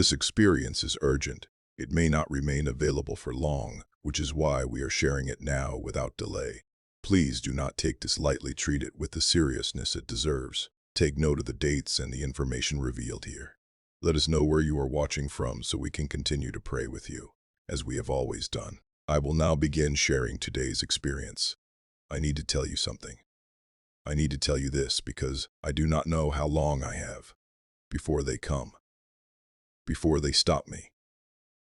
This experience is urgent. It may not remain available for long, which is why we are sharing it now without delay. Please do not take this lightly. Treat it with the seriousness it deserves. Take note of the dates and the information revealed here. Let us know where you are watching from so we can continue to pray with you, as we have always done. I will now begin sharing today's experience. I need to tell you something. I need to tell you this because I do not know how long I have before they come, before they stop me.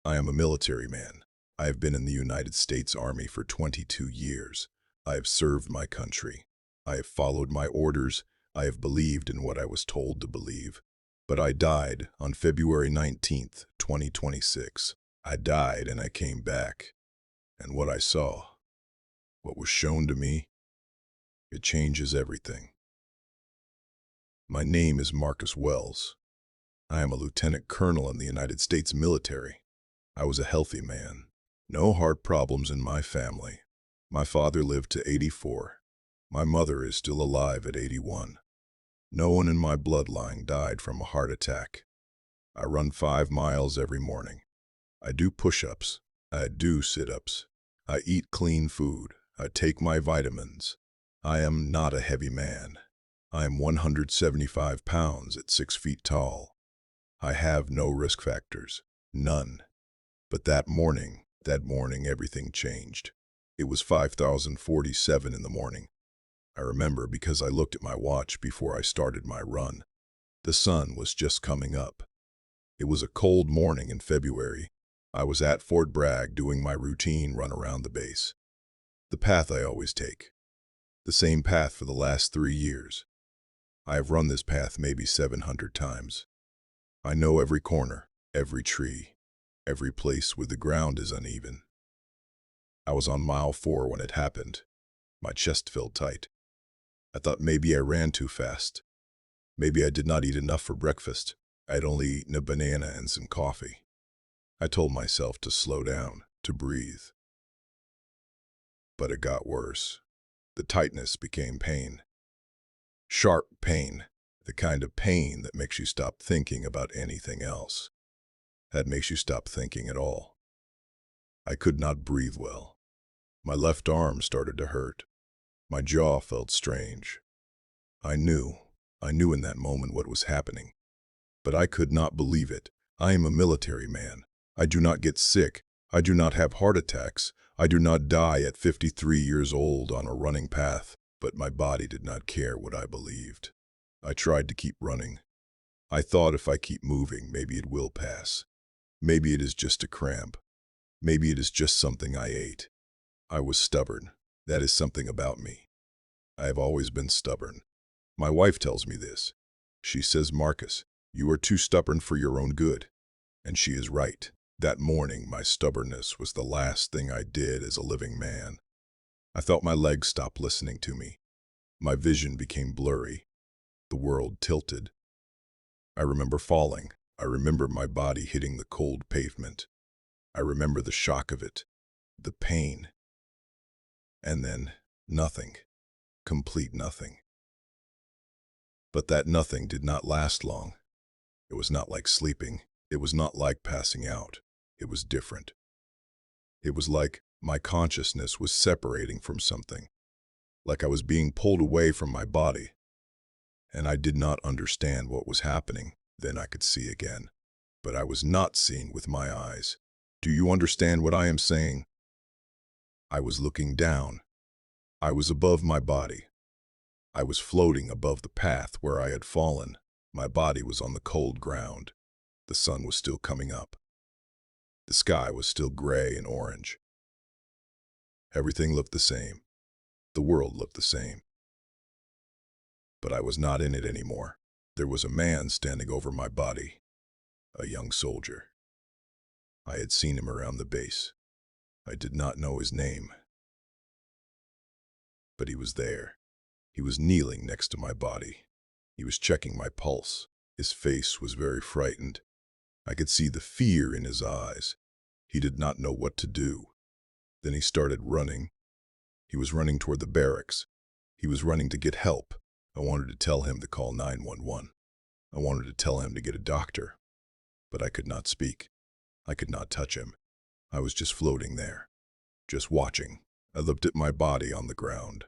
I am a military man. I have been in the United States Army for 22 years. I have served my country. I have followed my orders. I have believed in what I was told to believe. But I died on February 19th, 2026. I died and I came back. And what I saw, what was shown to me, it changes everything. My name is Marcus Wells. I am a lieutenant colonel in the United States military. I was a healthy man. No heart problems in my family. My father lived to 84. My mother is still alive at 81. No one in my bloodline died from a heart attack. I run 5 miles every morning. I do push-ups. I do sit-ups. I eat clean food. I take my vitamins. I am not a heavy man. I am 175 pounds at 6 feet tall. I have no risk factors. None. But that morning, everything changed. It was 5:47 in the morning. I remember because I looked at my watch before I started my run. The sun was just coming up. It was a cold morning in February. I was at Fort Bragg doing my routine run around the base. The path I always take. The same path for the last 3 years. I have run this path maybe 700 times. I know every corner, every tree, every place where the ground is uneven. I was on mile 4 when it happened. My chest felt tight. I thought maybe I ran too fast. Maybe I did not eat enough for breakfast. I had only eaten a banana and some coffee. I told myself to slow down, to breathe. But it got worse. The tightness became pain. Sharp pain, the kind of pain that makes you stop thinking about anything else. That makes you stop thinking at all. I could not breathe well. My left arm started to hurt. My jaw felt strange. I knew in that moment what was happening. But I could not believe it. I am a military man. I do not get sick. I do not have heart attacks. I do not die at 53 years old on a running path. But my body did not care what I believed. I tried to keep running. I thought if I keep moving, maybe it will pass. Maybe it is just a cramp. Maybe it is just something I ate. I was stubborn. That is something about me. I have always been stubborn. My wife tells me this. She says, Marcus, you are too stubborn for your own good. And she is right. That morning, my stubbornness was the last thing I did as a living man. I felt my legs stop listening to me. My vision became blurry. The world tilted. I remember falling. I remember my body hitting the cold pavement. I remember the shock of it, the pain. And then, nothing. Complete nothing. But that nothing did not last long. It was not like sleeping. It was not like passing out. It was different. It was like my consciousness was separating from something. Like I was being pulled away from my body. And I did not understand what was happening. Then I could see again. But I was not seeing with my eyes. Do you understand what I am saying? I was looking down. I was above my body. I was floating above the path where I had fallen. My body was on the cold ground. The sun was still coming up. The sky was still gray and orange. Everything looked the same. The world looked the same. But I was not in it anymore. There was a man standing over my body. A young soldier. I had seen him around the base. I did not know his name. But he was there. He was kneeling next to my body. He was checking my pulse. His face was very frightened. I could see the fear in his eyes. He did not know what to do. Then he started running. He was running toward the barracks. He was running to get help. I wanted to tell him to call 911. I wanted to tell him to get a doctor. but I could not speak. I could not touch him. I was just floating there, just watching. I looked at my body on the ground.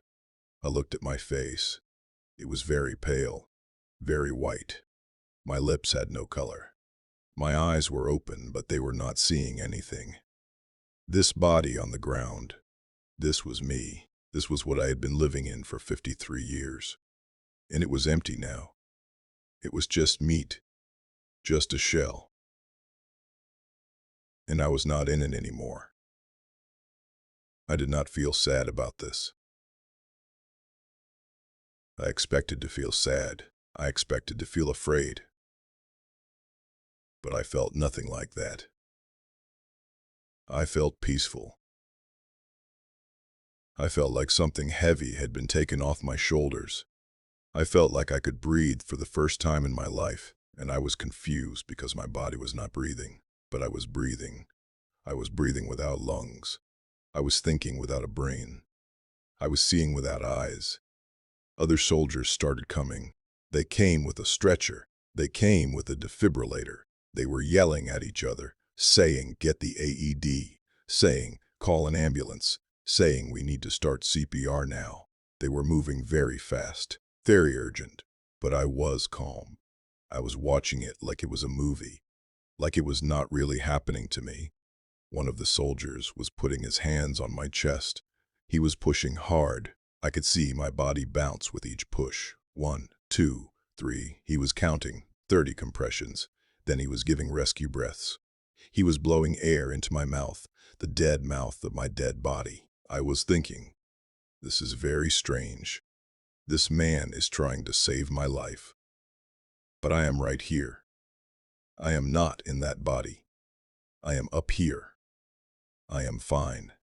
I looked at my face. It was very pale, very white. My lips had no color. My eyes were open, but they were not seeing anything. This body on the ground, this was me. This was what I had been living in for 53 years. And it was empty now. It was just meat, just a shell. And I was not in it anymore. I did not feel sad about this. I expected to feel sad. I expected to feel afraid. But I felt nothing like that. I felt peaceful. I felt like something heavy had been taken off my shoulders. I felt like I could breathe for the first time in my life, and I was confused because my body was not breathing. But I was breathing. I was breathing without lungs. I was thinking without a brain. I was seeing without eyes. Other soldiers started coming. They came with a stretcher. They came with a defibrillator. They were yelling at each other, saying, "Get the AED," saying, "Call an ambulance," saying, "We need to start CPR now." They were moving very fast, very urgent. But I was calm. I was watching it like it was a movie, like it was not really happening to me. One of the soldiers was putting his hands on my chest. He was pushing hard. I could see my body bounce with each push. 1, 2, 3. He was counting 30 compressions. Then he was giving rescue breaths. He was blowing air into my mouth, the dead mouth of my dead body. I was thinking, this is very strange. This man is trying to save my life. But I am right here. I am not in that body. I am up here. I am fine.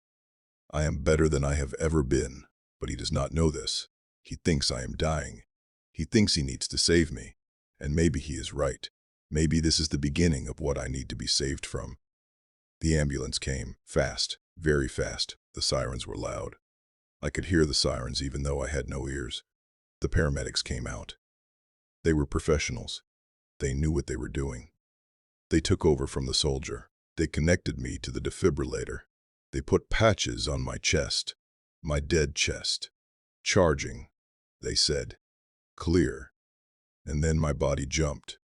I am better than I have ever been, but he does not know this. He thinks I am dying. He thinks he needs to save me. And maybe he is right. Maybe this is the beginning of what I need to be saved from. The ambulance came, fast, very fast. The sirens were loud. I could hear the sirens even though I had no ears. The paramedics came out. They were professionals. They knew what they were doing. They took over from the soldier. They connected me to the defibrillator. They put patches on my chest, my dead chest. Charging, they said. Clear. And then my body jumped.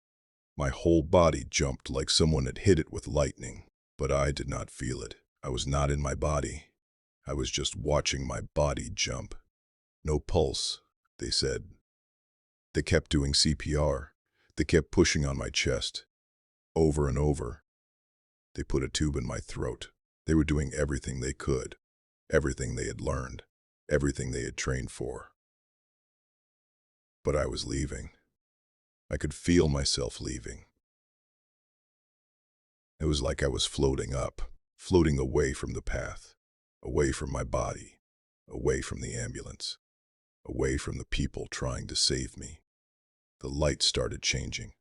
My whole body jumped like someone had hit it with lightning. But I did not feel it. I was not in my body. I was just watching my body jump. No pulse, they said. They kept doing CPR. They kept pushing on my chest. Over and over. They put a tube in my throat. They were doing everything they could. Everything they had learned. Everything they had trained for. But I was leaving. I could feel myself leaving. It was like I was floating up, floating away from the path, away from my body, away from the ambulance, away from the people trying to save me. The light started changing.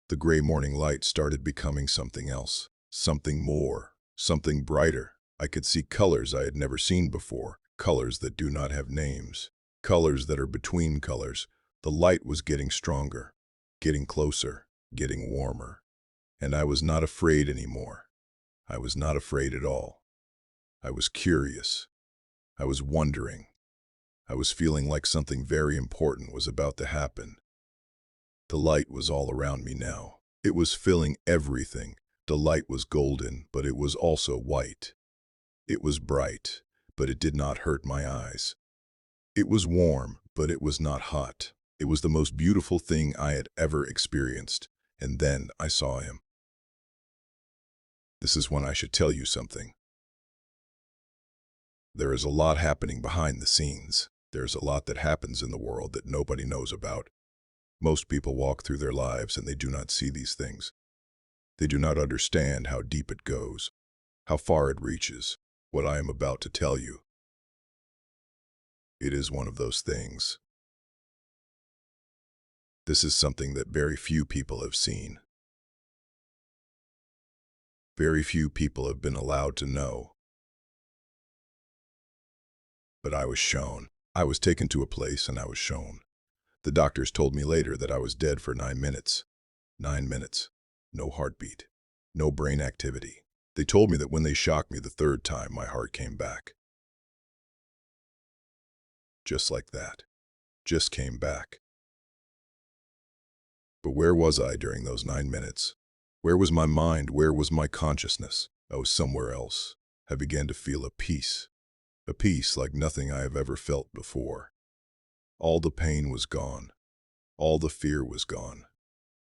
The gray morning light started becoming something else, something more, something brighter. I could see colors I had never seen before, colors that do not have names, colors that are between colors. The light was getting stronger, getting closer, getting warmer. And I was not afraid anymore. I was not afraid at all. I was curious. I was wondering. I was feeling like something very important was about to happen. The light was all around me now. It was filling everything. The light was golden, but it was also white. It was bright, but it did not hurt my eyes. It was warm, but it was not hot. It was the most beautiful thing I had ever experienced. And then I saw him. This is when I should tell you something. There is a lot happening behind the scenes. There's a lot that happens in the world that nobody knows about. Most people walk through their lives and they do not see these things. They do not understand how deep it goes, how far it reaches. What I am about to tell you, it is one of those things. This is something that very few people have seen. Very few people have been allowed to know. But I was shown. I was taken to a place and I was shown. The doctors told me later that I was dead for 9 minutes. 9 minutes. No heartbeat. no brain activity. They told me that when they shocked me the third time, my heart came back. Just like that. Just came back. But where was I during those 9 minutes? Where was my mind? Where was my consciousness? I was somewhere else. I began to feel a peace like nothing I have ever felt before. All the pain was gone. All the fear was gone.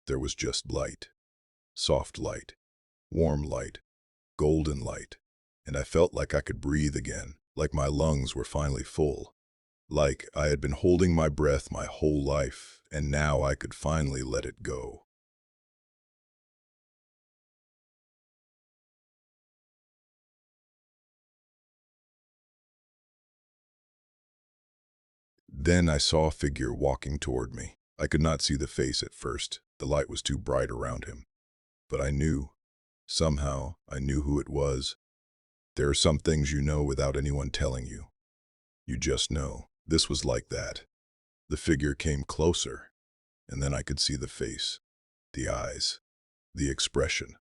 There was just light, soft light, warm light, golden light, and I felt like I could breathe again, like my lungs were finally full, like I had been holding my breath my whole life, and now I could finally let it go. Then I saw a figure walking toward me. I could not see the face at first. The light was too bright around him. But I knew. Somehow, I knew who it was. There are some things you know without anyone telling you. You just know. This was like that. The figure came closer, and then I could see the face, the eyes, the expression.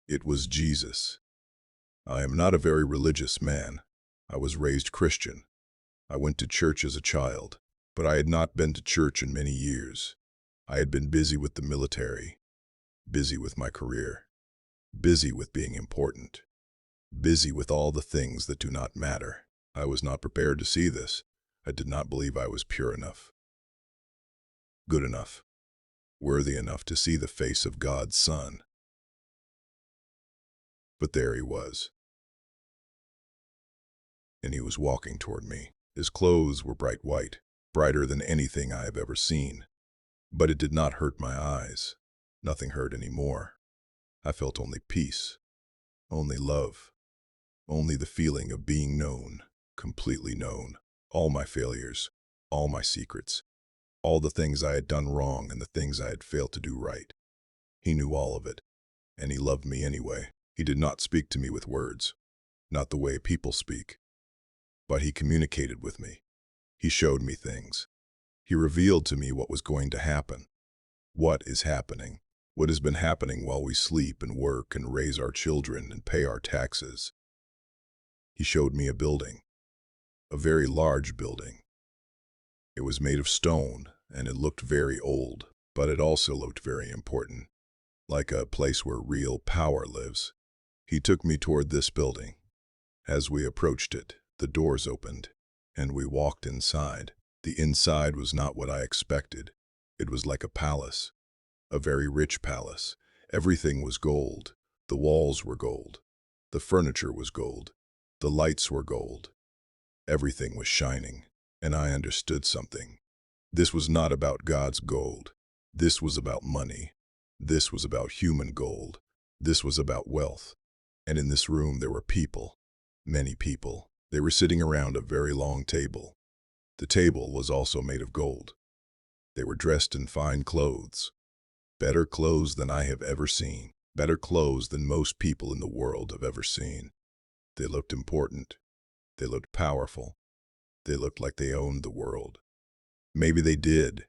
It was Jesus. I am not a very religious man. I was raised Christian. I went to church as a child, but I had not been to church in many years. I had been busy with the military, busy with my career, busy with being important, busy with all the things that do not matter. I was not prepared to see this. I did not believe I was pure enough, good enough, worthy enough to see the face of God's Son. But there he was, and he was walking toward me. His clothes were bright white, brighter than anything I have ever seen. But it did not hurt my eyes. Nothing hurt any more. I felt only peace, only love, only the feeling of being known, completely known. All my failures, all my secrets, all the things I had done wrong and the things I had failed to do right. He knew all of it, and he loved me anyway. He did not speak to me with words, not the way people speak, but he communicated with me. He showed me things. He revealed to me what was going to happen. What is happening? What has been happening while we sleep and work and raise our children and pay our taxes? He showed me a building, a very large building. It was made of stone, and it looked very old, but it also looked very important, like a place where real power lives. He took me toward this building. As we approached it, the doors opened, and we walked inside. The inside was not what I expected. It was like a palace, a very rich palace. Everything was gold. The walls were gold. The furniture was gold. The lights were gold. Everything was shining, and I understood something. This was not about God's gold. This was about money. This was about human gold. This was about wealth. And in this room there were people, many people. They were sitting around a very long table. The table was also made of gold. They were dressed in fine clothes, better clothes than I have ever seen, better clothes than most people in the world have ever seen. They looked important. They looked powerful. They looked like they owned the world. Maybe they did.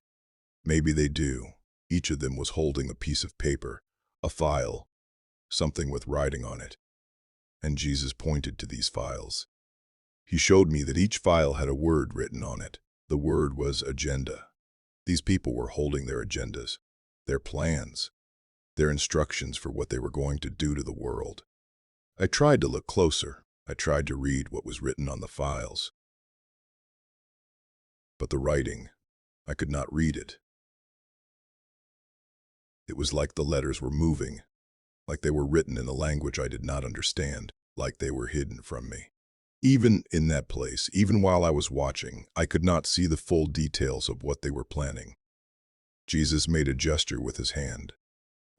Maybe they do. Each of them was holding a piece of paper, a file, something with writing on it. And Jesus pointed to these files. He showed me that each file had a word written on it. The word was agenda. These people were holding their agendas, their plans, their instructions for what they were going to do to the world. I tried to look closer. I tried to read what was written on the files. But the writing, I could not read it. It was like the letters were moving, like they were written in a language I did not understand, like they were hidden from me. Even in that place, even while I was watching, I could not see the full details of what they were planning. Jesus made a gesture with his hand.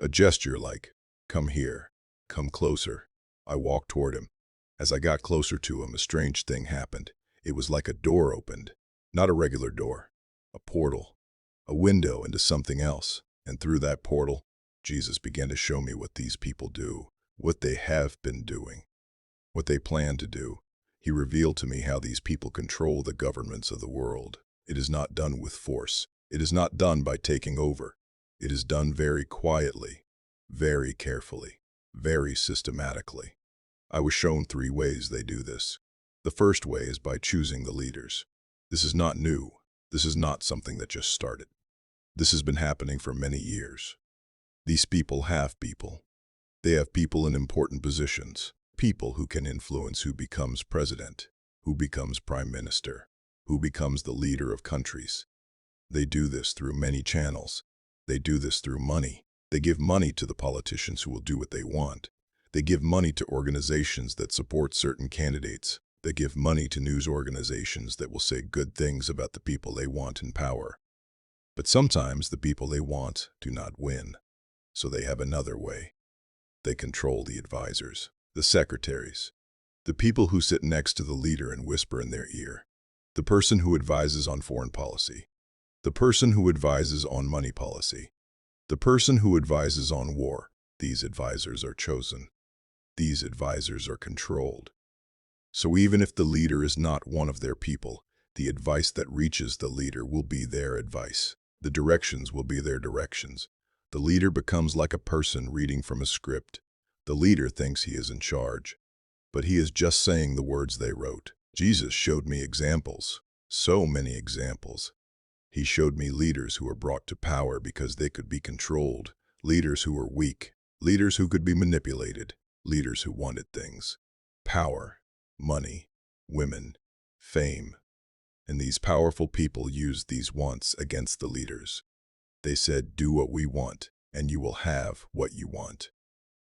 A gesture like, "Come here, come closer." I walked toward him. As I got closer to him, a strange thing happened. It was like a door opened. Not a regular door. A portal. A window into something else. And through that portal, Jesus began to show me what these people do, what they have been doing, what they plan to do. He revealed to me how these people control the governments of the world. It is not done with force. It is not done by taking over. It is done very quietly, very carefully. very systematically. I was shown 3 ways they do this. The first way is by choosing the leaders. This is not new. This is not something that just started. This has been happening for many years. These people have people. They have people in important positions, people who can influence who becomes president, who becomes prime minister, who becomes the leader of countries. They do this through many channels. They do this through money. They give money to the politicians who will do what they want. They give money to organizations that support certain candidates. They give money to news organizations that will say good things about the people they want in power. But sometimes the people they want do not win. So they have another way. They control the advisors, the secretaries, the people who sit next to the leader and whisper in their ear, the person who advises on foreign policy, the person who advises on money policy, the person who advises on war. These advisors are chosen. These advisors are controlled. So even if the leader is not one of their people, the advice that reaches the leader will be their advice. The directions will be their directions. The leader becomes like a person reading from a script. The leader thinks he is in charge, but he is just saying the words they wrote. Jesus showed me examples, so many examples. He showed me leaders who were brought to power because they could be controlled, leaders who were weak, leaders who could be manipulated, leaders who wanted things. Power, money, women, fame. And these powerful people used these wants against the leaders. They said, do what we want, and you will have what you want.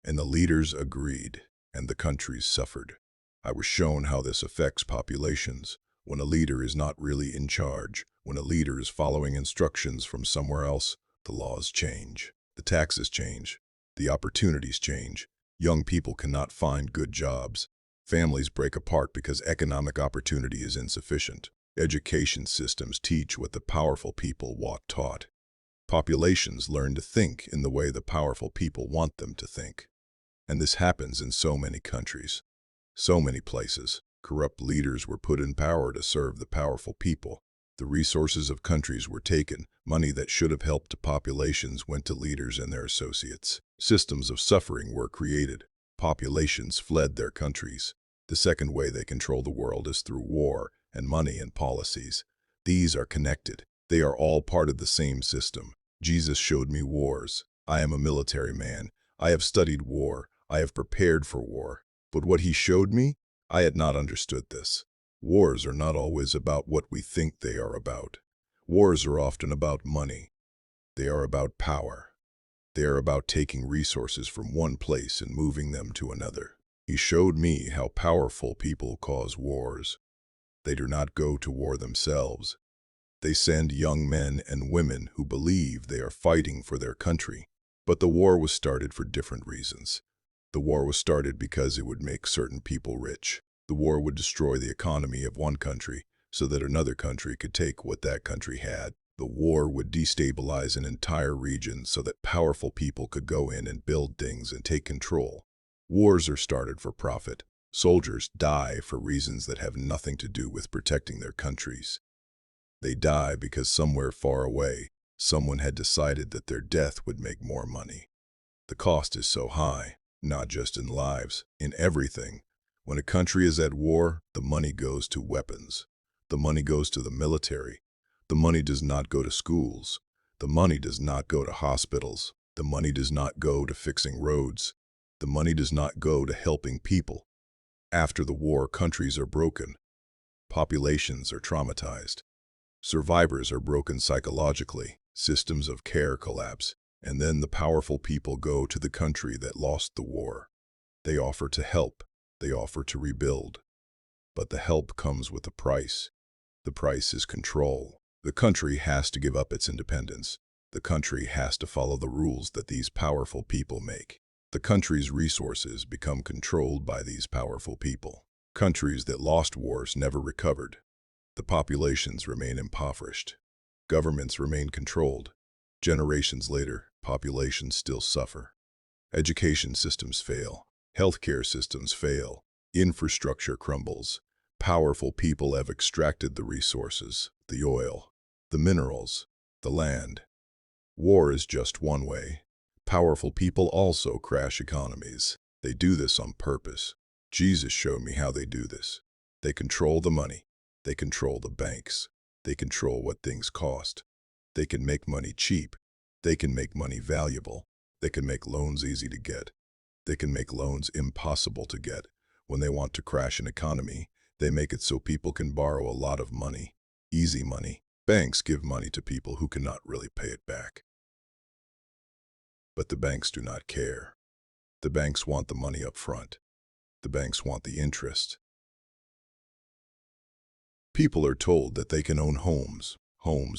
And the leaders agreed, and the countries suffered. I was shown how this affects populations. When a leader is not really in charge, when a leader is following instructions from somewhere else, the laws change, the taxes change, the opportunities change. Young people cannot find good jobs. Families break apart because economic opportunity is insufficient. Education systems teach what the powerful people want taught. Populations learn to think in the way the powerful people want them to think. And this happens in so many countries, so many places. Corrupt leaders were put in power to serve the powerful people. The resources of countries were taken. Money that should have helped populations went to leaders and their associates. Systems of suffering were created. Populations fled their countries. The second way they control the world is through war and money and policies. These are connected. They are all part of the same system. Jesus showed me wars. I am a military man. I have studied war. I have prepared for war. But what he showed me, I had not understood this. Wars are not always about what we think they are about. Wars are often about money. They are about power. They are about taking resources from one place and moving them to another. He showed me how powerful people cause wars. They do not go to war themselves. They send young men and women who believe they are fighting for their country. But the war was started for different reasons. The war was started because it would make certain people rich. The war would destroy the economy of one country so that another country could take what that country had. The war would destabilize an entire region so that powerful people could go in and build things and take control. Wars are started for profit. Soldiers die for reasons that have nothing to do with protecting their countries. They die because somewhere far away, someone had decided that their death would make more money. The cost is so high, not just in lives, in everything. When a country is at war, the money goes to weapons. The money goes to the military. The money does not go to schools. The money does not go to hospitals. The money does not go to fixing roads. The money does not go to helping people. After the war, countries are broken. Populations are traumatized. Survivors are broken psychologically. Systems of care collapse. And then the powerful people go to the country that lost the war. They offer to help. They offer to rebuild. But the help comes with a price. The price is control. The country has to give up its independence. The country has to follow the rules that these powerful people make. The country's resources become controlled by these powerful people. Countries that lost wars never recovered. The populations remain impoverished. Governments remain controlled. Generations later, populations still suffer. Education systems fail. Healthcare systems fail. Infrastructure crumbles. Powerful people have extracted the resources, the oil, the minerals, the land. War is just one way. Powerful people also crash economies. They do this on purpose. Jesus showed me how they do this. They control the money. They control the banks. They control what things cost. They can make money cheap. They can make money valuable. They can make loans easy to get. They can make loans impossible to get. When they want to crash an economy, they make it so people can borrow a lot of money. Easy money. Banks give money to people who cannot really pay it back. But the banks do not care. The banks want the money up front. The banks want the interest. People are told that they can own homes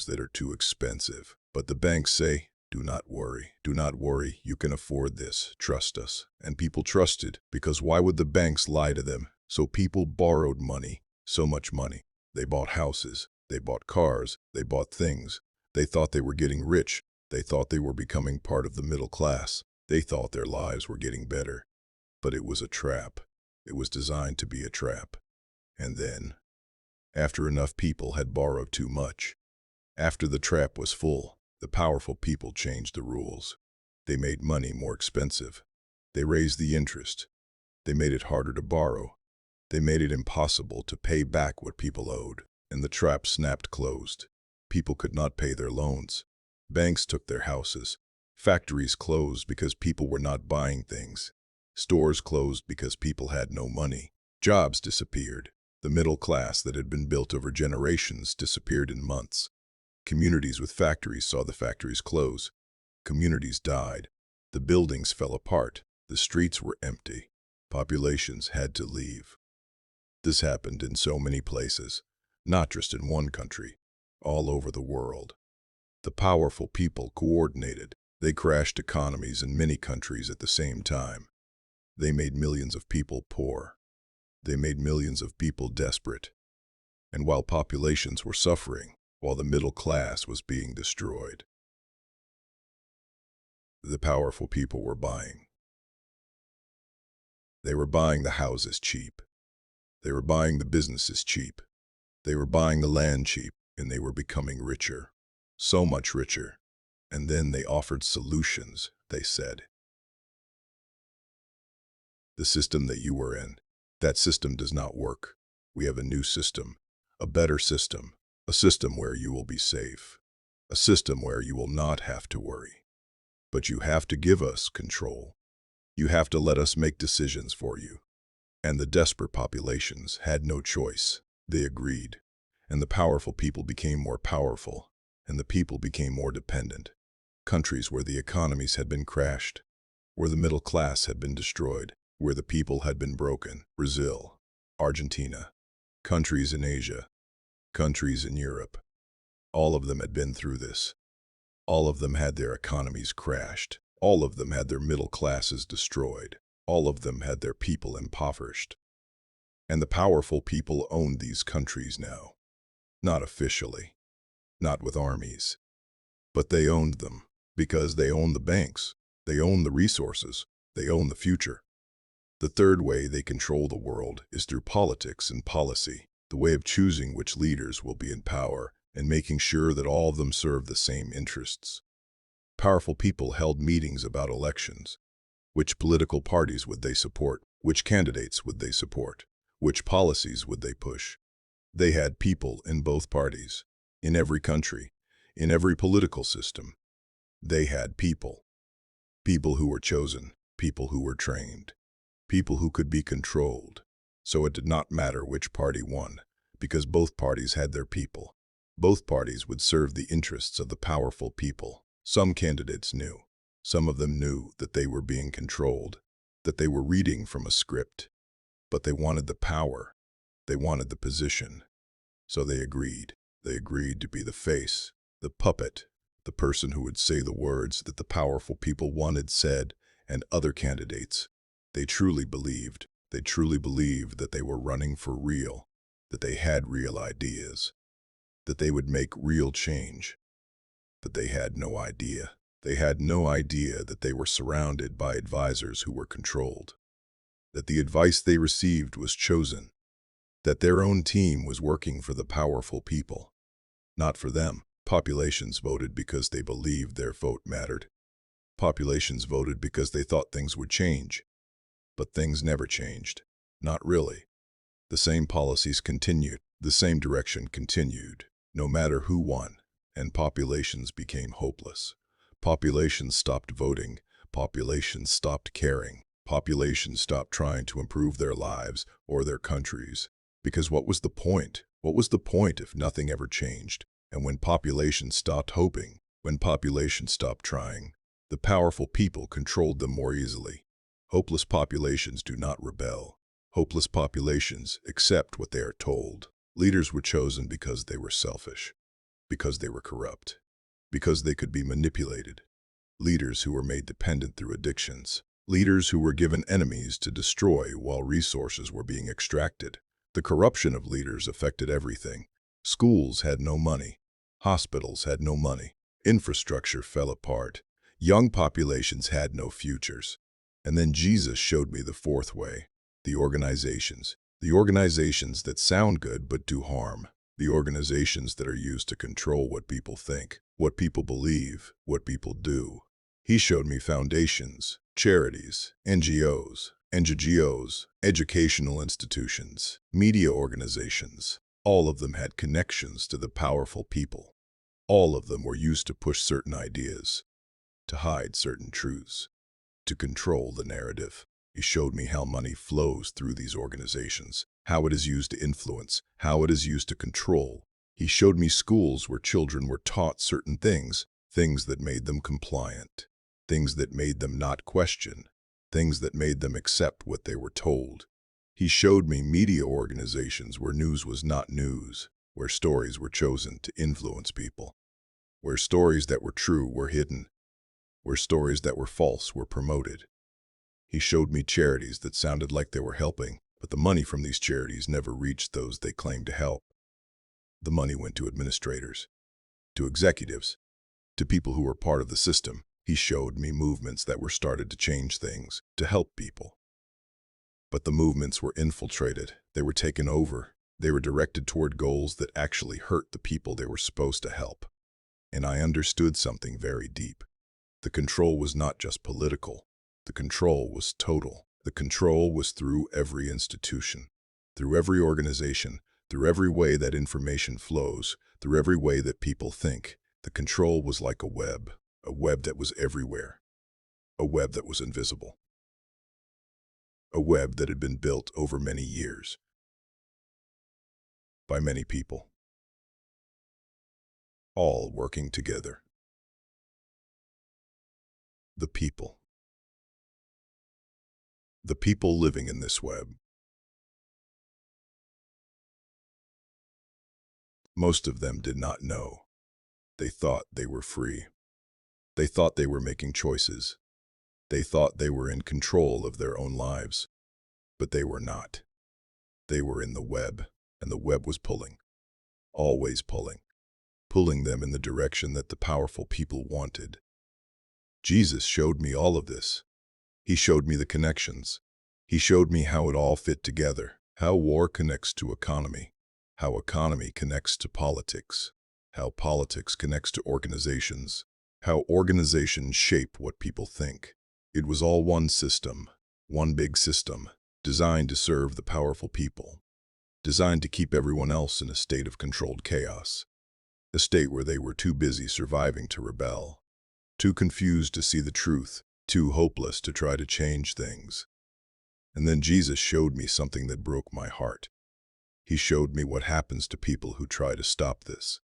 that are too expensive. But the banks say, do not worry, you can afford this, trust us. And people trusted, because why would the banks lie to them? So people borrowed money, so much money. They bought houses, they bought cars, they bought things. They thought they were getting rich. They thought they were becoming part of the middle class. They thought their lives were getting better. But it was a trap. It was designed to be a trap. And then, after enough people had borrowed too much, after the trap was full, the powerful people changed the rules. They made money more expensive. They raised the interest. They made it harder to borrow. They made it impossible to pay back what people owed. And the trap snapped closed. People could not pay their loans. Banks took their houses. Factories closed because people were not buying things. Stores closed because people had no money. Jobs disappeared. The middle class that had been built over generations disappeared in months. Communities with factories saw the factories close. Communities died. The buildings fell apart. The streets were empty. Populations had to leave. This happened in so many places, not just in one country, all over the world. The powerful people coordinated. They crashed economies in many countries at the same time. They made millions of people poor. They made millions of people desperate. And while populations were suffering, while the middle class was being destroyed, the powerful people were buying. They were buying the houses cheap. They were buying the businesses cheap. They were buying the land cheap, and they were becoming richer. So much richer. And then they offered solutions, they said. The system that you were in, that system does not work. We have a new system, a better system, a system where you will be safe, a system where you will not have to worry. But you have to give us control. You have to let us make decisions for you. And the desperate populations had no choice. They agreed. And the powerful people became more powerful, and the people became more dependent. Countries where the economies had been crashed, where the middle class had been destroyed, where the people had been broken. Brazil, Argentina, countries in Asia, countries in Europe. All of them had been through this. All of them had their economies crashed. All of them had their middle classes destroyed. All of them had their people impoverished. And the powerful people owned these countries now. Not officially, not with armies, but they owned them because they owned the banks, they owned the resources, they owned the future. The third way they control the world is through politics and policy, the way of choosing which leaders will be in power and making sure that all of them serve the same interests. Powerful people held meetings about elections. Which political parties would they support? Which candidates would they support? Which policies would they push? They had people in both parties, in every country, in every political system. They had people. People who were chosen, people who were trained, people who could be controlled. So it did not matter which party won, because both parties had their people. Both parties would serve the interests of the powerful people. Some candidates knew. Some of them knew that they were being controlled, that they were reading from a script. But they wanted the power. They wanted the position. So they agreed. They agreed to be the face, the puppet, the person who would say the words that the powerful people wanted said, and other candidates. They truly believed that they were running for real, that they had real ideas, that they would make real change. But they had no idea. They had no idea that they were surrounded by advisors who were controlled, that the advice they received was chosen, that their own team was working for the powerful people, not for them. Populations voted because they believed their vote mattered. Populations voted because they thought things would change. But things never changed. Not really. The same policies continued. The same direction continued, no matter who won, and populations became hopeless. Populations stopped voting. Populations stopped caring. Populations stopped trying to improve their lives or their countries. Because what was the point? What was the point if nothing ever changed? And when populations stopped hoping, when populations stopped trying, the powerful people controlled them more easily. Hopeless populations do not rebel. Hopeless populations accept what they are told. Leaders were chosen because they were selfish, because they were corrupt, because they could be manipulated. Leaders who were made dependent through addictions. Leaders who were given enemies to destroy while resources were being extracted. The corruption of leaders affected everything. Schools had no money. Hospitals had no money. Infrastructure fell apart. Young populations had no futures. And then Jesus showed me the fourth way. The organizations. The organizations that sound good but do harm. The organizations that are used to control what people think, what people believe, what people do. He showed me foundations, charities, NGOs, educational institutions, media organizations. All of them had connections to the powerful people. All of them were used to push certain ideas, to hide certain truths, to control the narrative. He showed me how money flows through these organizations, how it is used to influence, how it is used to control. He showed me schools where children were taught certain things, things that made them compliant, things that made them not question, things that made them accept what they were told. He showed me media organizations where news was not news, where stories were chosen to influence people, where stories that were true were hidden, where stories that were false were promoted. He showed me charities that sounded like they were helping, but the money from these charities never reached those they claimed to help. The money went to administrators, to executives, to people who were part of the system. He showed me movements that were started to change things, to help people. But the movements were infiltrated. They were taken over. They were directed toward goals that actually hurt the people they were supposed to help. And I understood something very deep. The control was not just political. The control was total. The control was through every institution, through every organization, through every way that information flows, through every way that people think. The control was like a web that was everywhere, a web that was invisible, a web that had been built over many years by many people, all working together. The people. The people living in this web. Most of them did not know. They thought they were free. They thought they were making choices. They thought they were in control of their own lives. But they were not. They were in the web, and the web was pulling, always pulling them in the direction that the powerful people wanted. Jesus showed me all of this. He showed me the connections. He showed me how it all fit together, how war connects to economy, how economy connects to politics, how politics connects to organizations, how organizations shape what people think. It was all one system, one big system, designed to serve the powerful people, designed to keep everyone else in a state of controlled chaos, a state where they were too busy surviving to rebel, too confused to see the truth, too hopeless to try to change things. And then Jesus showed me something that broke my heart. He showed me what happens to people who try to stop this.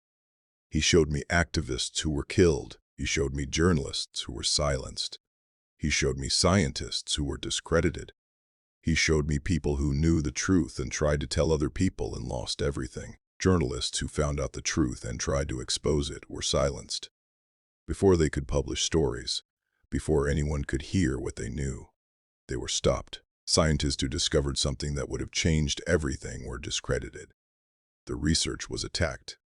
He showed me activists who were killed. He showed me journalists who were silenced. He showed me scientists who were discredited. He showed me people who knew the truth and tried to tell other people and lost everything. Journalists who found out the truth and tried to expose it were silenced. Before they could publish stories, before anyone could hear what they knew, they were stopped. Scientists who discovered something that would have changed everything were discredited. The research was attacked.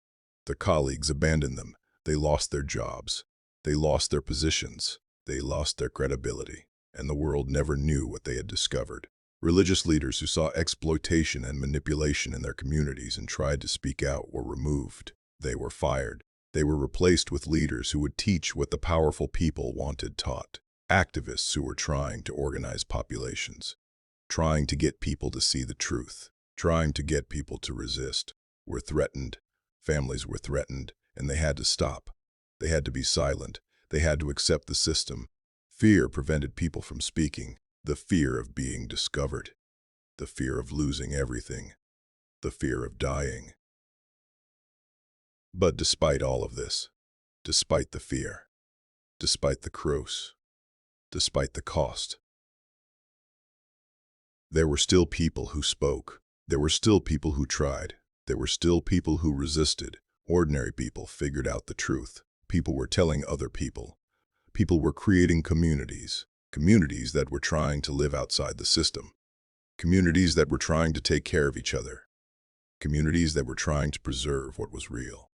The colleagues abandoned them. They lost their jobs. They lost their positions. They lost their credibility. And the world never knew what they had discovered. Religious leaders who saw exploitation and manipulation in their communities and tried to speak out were removed. They were fired. They were replaced with leaders who would teach what the powerful people wanted taught. Activists who were trying to organize populations, trying to get people to see the truth, trying to get people to resist, were threatened. Families were threatened, and they had to stop. They had to be silent. They had to accept the system. Fear prevented people from speaking. The fear of being discovered. The fear of losing everything. The fear of dying. But despite all of this, despite the fear, despite the cross, despite the cost, there were still people who spoke. There were still people who tried. There were still people who resisted. Ordinary people figured out the truth. People were telling other people. People were creating communities. Communities that were trying to live outside the system. Communities that were trying to take care of each other. Communities that were trying to preserve what was real.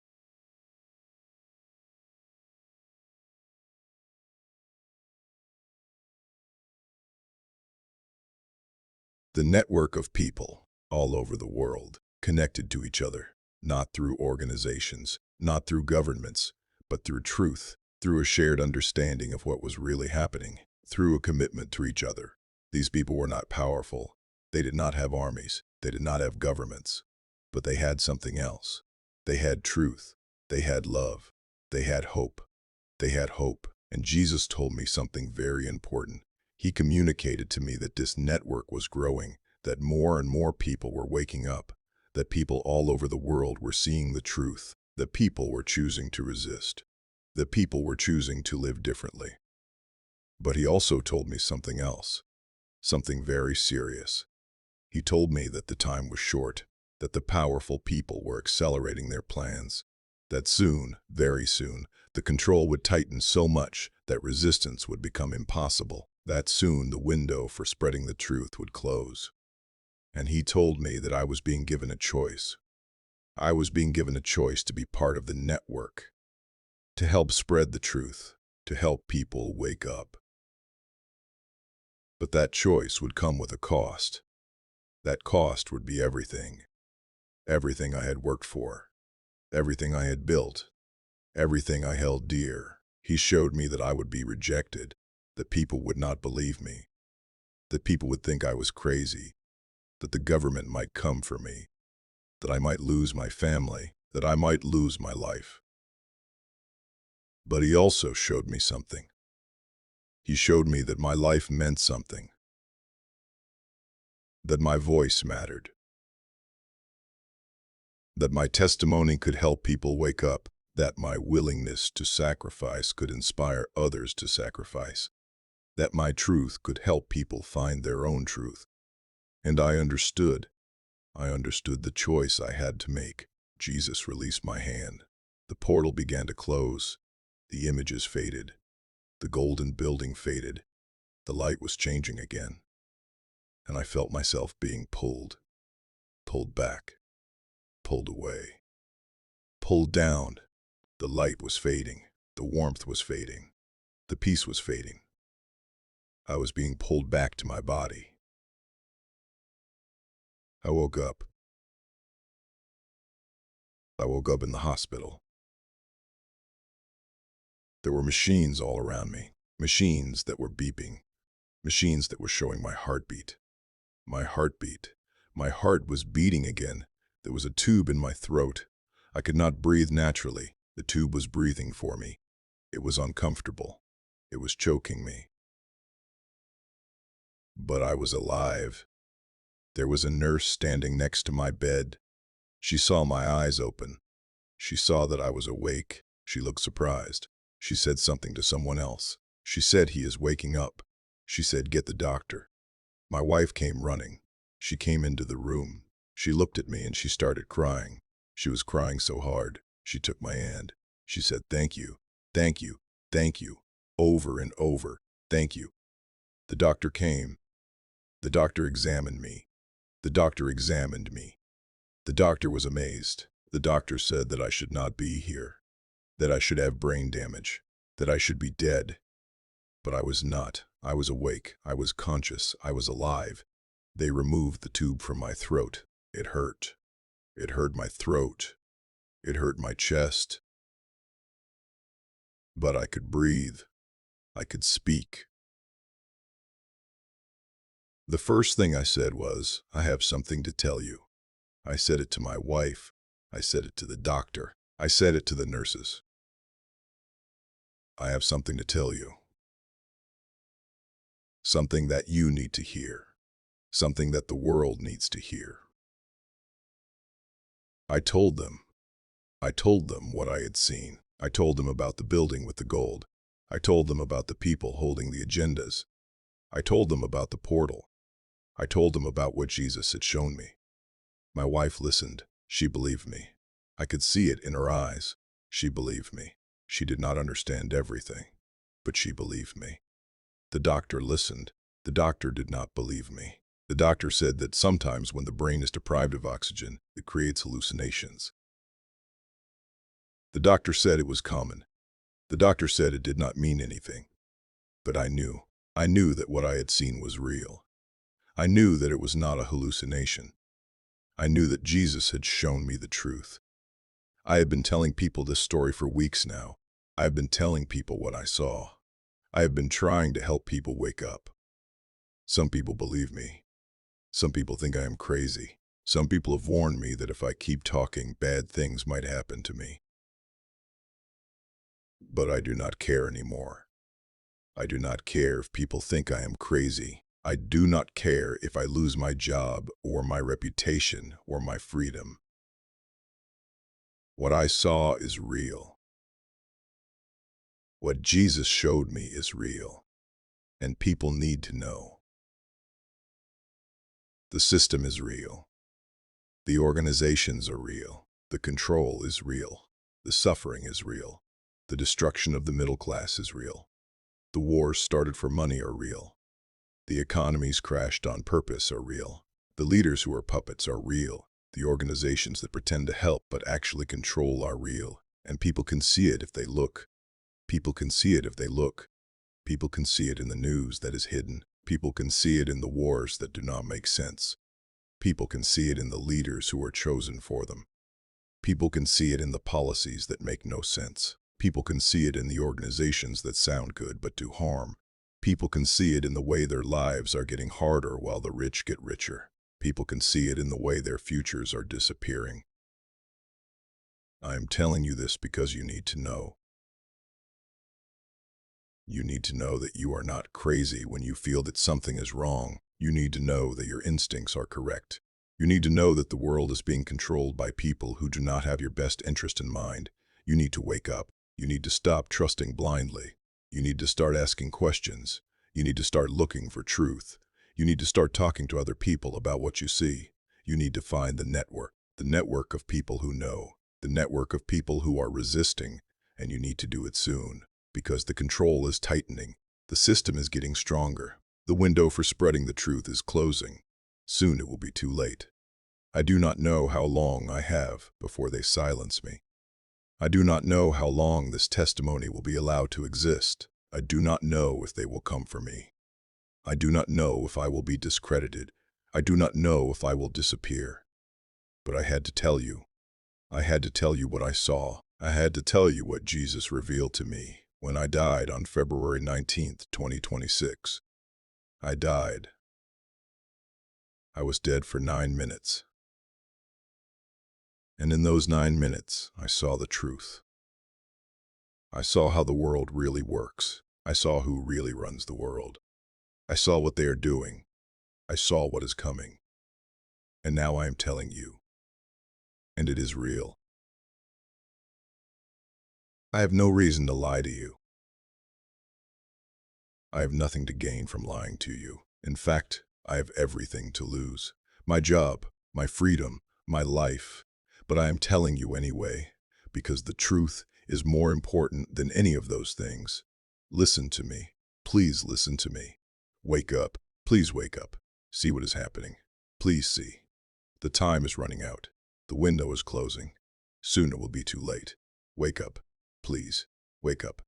The network of people all over the world connected to each other, not through organizations, not through governments, but through truth, through a shared understanding of what was really happening, through a commitment to each other. These people were not powerful. They did not have armies. They did not have governments. But they had something else. They had truth. They had love. They had hope. They had hope. And Jesus told me something very important. He communicated to me that this network was growing, that more and more people were waking up, that people all over the world were seeing the truth, that people were choosing to resist, that people were choosing to live differently. But he also told me something else, something very serious. He told me that the time was short, that the powerful people were accelerating their plans, that soon, very soon, the control would tighten so much that resistance would become impossible, that soon the window for spreading the truth would close. And he told me that I was being given a choice. I was being given a choice to be part of the network, to help spread the truth, to help people wake up. But that choice would come with a cost. That cost would be everything. Everything I had worked for. Everything I had built. Everything I held dear. He showed me that I would be rejected, that people would not believe me, that people would think I was crazy, that the government might come for me, that I might lose my family, that I might lose my life. But he also showed me something. He showed me that my life meant something, that my voice mattered, that my testimony could help people wake up, that my willingness to sacrifice could inspire others to sacrifice, that my truth could help people find their own truth. And I understood the choice I had to make. Jesus released my hand. The portal began to close. The images faded. The golden building faded. The light was changing again. And I felt myself being pulled back, pulled away, pulled down. The light was fading. The warmth was fading. The peace was fading. I was being pulled back to my body. I woke up. I woke up in the hospital. There were machines all around me, machines that were beeping, machines that were showing my heartbeat. My heartbeat. My heart was beating again. There was a tube in my throat. I could not breathe naturally. The tube was breathing for me. It was uncomfortable. It was choking me. But I was alive. There was a nurse standing next to my bed. She saw my eyes open. She saw that I was awake. She looked surprised. She said something to someone else. She said, "He is waking up." She said, "Get the doctor." My wife came running. She came into the room. She looked at me and she started crying. She was crying so hard. She took my hand. She said, "Thank you, thank you, thank you," over and over, "Thank you." The doctor came. The doctor examined me. The doctor examined me. The doctor was amazed. The doctor said that I should not be here, that I should have brain damage, that I should be dead. But I was not. I was awake. I was conscious. I was alive. They removed the tube from my throat. It hurt. It hurt my throat. It hurt my chest. But I could breathe. I could speak. The first thing I said was, I have something to tell you. I said it to my wife. I said it to the doctor. I said it to the nurses. I have something to tell you. Something that you need to hear. Something that the world needs to hear. I told them. I told them what I had seen. I told them about the building with the gold. I told them about the people holding the agendas. I told them about the portal. I told them about what Jesus had shown me. My wife listened. She believed me. I could see it in her eyes. She believed me. She did not understand everything, but she believed me. The doctor listened. The doctor did not believe me. The doctor said that sometimes when the brain is deprived of oxygen, it creates hallucinations. The doctor said it was common. The doctor said it did not mean anything. But I knew. I knew that what I had seen was real. I knew that it was not a hallucination. I knew that Jesus had shown me the truth. I have been telling people this story for weeks now. I have been telling people what I saw. I have been trying to help people wake up. Some people believe me. Some people think I am crazy. Some people have warned me that if I keep talking, bad things might happen to me. But I do not care anymore. I do not care if people think I am crazy. I do not care if I lose my job or my reputation or my freedom. What I saw is real. What Jesus showed me is real. And people need to know. The system is real. The organizations are real. The control is real. The suffering is real. The destruction of the middle class is real. The wars started for money are real. The economies crashed on purpose are real. The leaders who are puppets are real. The organizations that pretend to help but actually control are real. And people can see it if they look. People can see it if they look. People can see it in the news that is hidden. People can see it in the wars that do not make sense. People can see it in the leaders who are chosen for them. People can see it in the policies that make no sense. People can see it in the organizations that sound good but do harm. People can see it in the way their lives are getting harder while the rich get richer. People can see it in the way their futures are disappearing. I am telling you this because you need to know. You need to know that you are not crazy when you feel that something is wrong. You need to know that your instincts are correct. You need to know that the world is being controlled by people who do not have your best interest in mind. You need to wake up. You need to stop trusting blindly. You need to start asking questions. You need to start looking for truth. You need to start talking to other people about what you see. You need to find the network of people who know, the network of people who are resisting, and you need to do it soon. Because the control is tightening. The system is getting stronger. The window for spreading the truth is closing. Soon it will be too late. I do not know how long I have before they silence me. I do not know how long this testimony will be allowed to exist. I do not know if they will come for me. I do not know if I will be discredited. I do not know if I will disappear. But I had to tell you. I had to tell you what I saw. I had to tell you what Jesus revealed to me when I died on February 19th, 2026. I died. I was dead for 9 minutes. And in those 9 minutes, I saw the truth. I saw how the world really works. I saw who really runs the world. I saw what they are doing. I saw what is coming. And now I am telling you. And it is real. I have no reason to lie to you. I have nothing to gain from lying to you. In fact, I have everything to lose. My job, my freedom, my life. But I am telling you anyway, because the truth is more important than any of those things. Listen to me. Please listen to me. Wake up. Please wake up. See what is happening. Please see. The time is running out. The window is closing. Soon it will be too late. Wake up. Please, wake up.